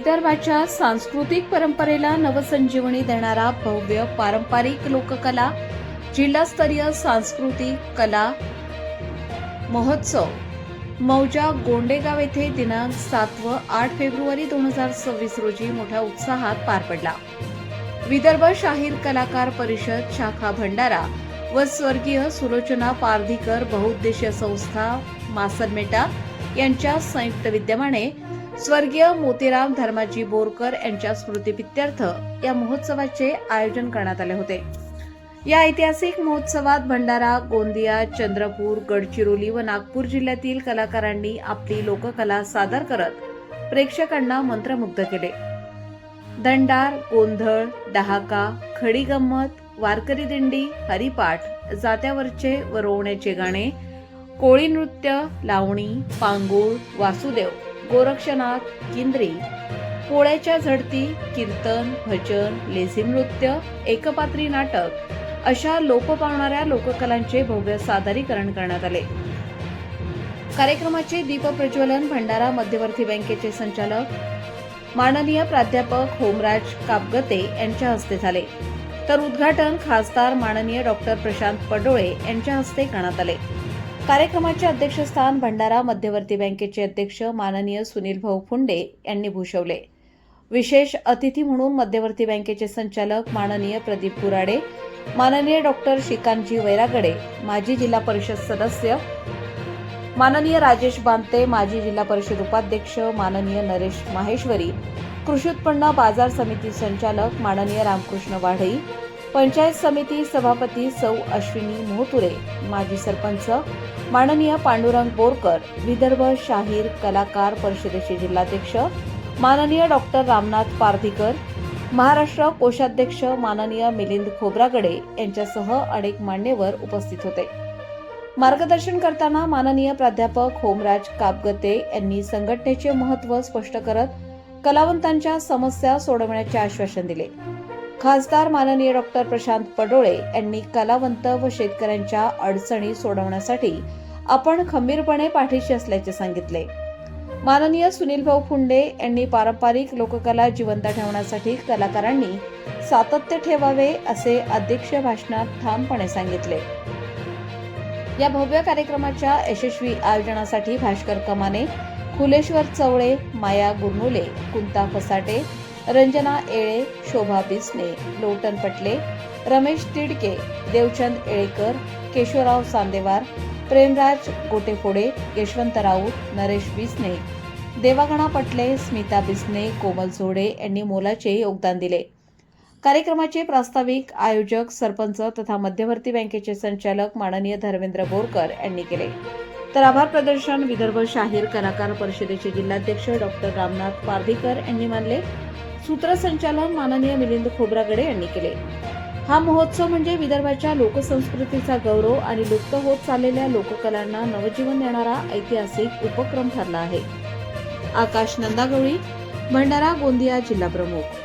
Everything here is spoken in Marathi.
विदर्भाच्या सांस्कृतिक परंपरेला नवसंजीवनी देणारा भव्य पारंपरिक लोककला जिल्हास्तरीय सांस्कृतिक कला महोत्सव मौजा गोंडेगाव येथे दिनांक 7 व 8 फेब्रुवारी 2026 रोजी मोठ्या उत्साहात पार पडला। विदर्भ शाहीर कलाकार परिषद शाखा भंडारा व स्वर्गीय सुलोचना पारधीकर बहुउद्देशीय संस्था मासनमेटा यांच्या संयुक्त विद्यमाने स्वर्गीय मोतीराम धर्माजी बोरकर यांच्या स्मृतिप्रीत्यर्थ या महोत्सवाचे आयोजन करण्यात आले होते। या ऐतिहासिक महोत्सवात भंडारा, गोंदिया, चंद्रपूर, गडचिरोली व नागपूर जिल्ह्यातील कलाकारांनी आपली लोककला सादर करत प्रेक्षकांना मंत्रमुग्ध केले। दंडार, गोंधळ, डहाका, खडी गंमत, वारकरी दिंडी, हरिपाठ, जात्यावरचे व रोवण्याचे गाणे, कोळी नृत्य, लावणी, पांगुळ, वासुदेव, गोरक्षनाथ, किंद्री, पोळ्याच्या झडती, कीर्तन, भजन, लेझी नृत्य, एकपात्री नाटक अशा लोप पावणाऱ्या लोककलांचे भव्य सादरीकरण करण्यात आले। कार्यक्रमाचे दीपप्रज्वलन भंडारा मध्यवर्ती बँकेचे संचालक माननीय प्राध्यापक होमराज कापगते यांच्या हस्ते झाले, तर उद्घाटन खासदार माननीय डॉक्टर प्रशांत पडोळे यांच्या हस्ते करण्यात आले। कार्यक्रमाचे अध्यक्षस्थान भंडारा मध्यवर्ती बँकेचे अध्यक्ष माननीय सुनील भाऊ फुंडे यांनी भूषवले। विशेष अतिथी म्हणून मध्यवर्ती बँकेचे संचालक माननीय प्रदीप कुराडे, माननीय डॉक्टर श्रीकांतजी वैरागडे, माजी जिल्हा परिषद सदस्य माननीय राजेश बांते, माजी जिल्हा परिषद उपाध्यक्ष माननीय नरेश माहेश्वरी, कृषी उत्पन्न बाजार समिती संचालक माननीय रामकृष्ण वाढई, पंचायत समिती सभापती सौ अश्विनी मोहतुरे, माजी सरपंच माननीय पांडुरंग बोरकर, विदर्भ शाहीर कलाकार परिषदेचे जिल्हाध्यक्ष माननीय डॉक्टर रामनाथ पारधीकर, महाराष्ट्र कोषाध्यक्ष माननीय मिलिंद खोब्रागडे यांच्यासह अनेक मान्यवर उपस्थित होते। मार्गदर्शन करताना माननीय प्राध्यापक होमराज कापगते यांनी संघटनेचे महत्त्व स्पष्ट करत कलावंतांच्या समस्या सोडवण्याचे आश्वासन दिले। खासदार माननीय डॉक्टर प्रशांत पडोळे यांनी कलावंत व शेतकऱ्यांच्या अडचणी सोडवण्यासाठी आपण खंबीरपणे पाठीशी असल्याचे सांगितले। माननीय सुनील भाऊ फुंडे यांनी पारंपरिक लोककला जिवंत ठेवण्यासाठी कलाकारांनी सातत्य ठेवावे असे अध्यक्षीय भाषणात ठामपणे सांगितले। या भव्य कार्यक्रमाच्या यशस्वी आयोजनासाठी भास्कर कमाने, फुलेश्वर चवळे, माया गुरनुले, कुंता फसाटे, रंजना येळे, शोभा बिसने, लोटन पटले, रमेश तिडके, देवचंद येळेकर, केशवराव सांदेवार, प्रेमराज गोटेफोडे, यशवंत राऊत, नरेश बिसने, देवागणा पटले, स्मिता बिसने, कोमल जोडे यांनी मोलाचे योगदान दिले। कार्यक्रमाचे प्रास्ताविक आयोजक, सरपंच तथा मध्यवर्ती बँकेचे संचालक माननीय धर्मेंद्र बोरकर यांनी केले, तर आभार प्रदर्शन विदर्भ शाहीर कलाकार परिषदेचे जिल्हाध्यक्ष डॉक्टर रामनाथ पारधीकर यांनी मानले। सूत्रसंचालन माननीय मिलिंद खोब्रागडे यांनी केले। हा महोत्सव म्हणजे विदर्भाच्या लोकसंस्कृतीचा गौरव आणि लुप्त होत चाललेल्या लोककलांना नवजीवन देणारा ऐतिहासिक उपक्रम ठरला आहे। आकाश नंदागवळी, भंडारा गोंदिया जिल्हा प्रमुख।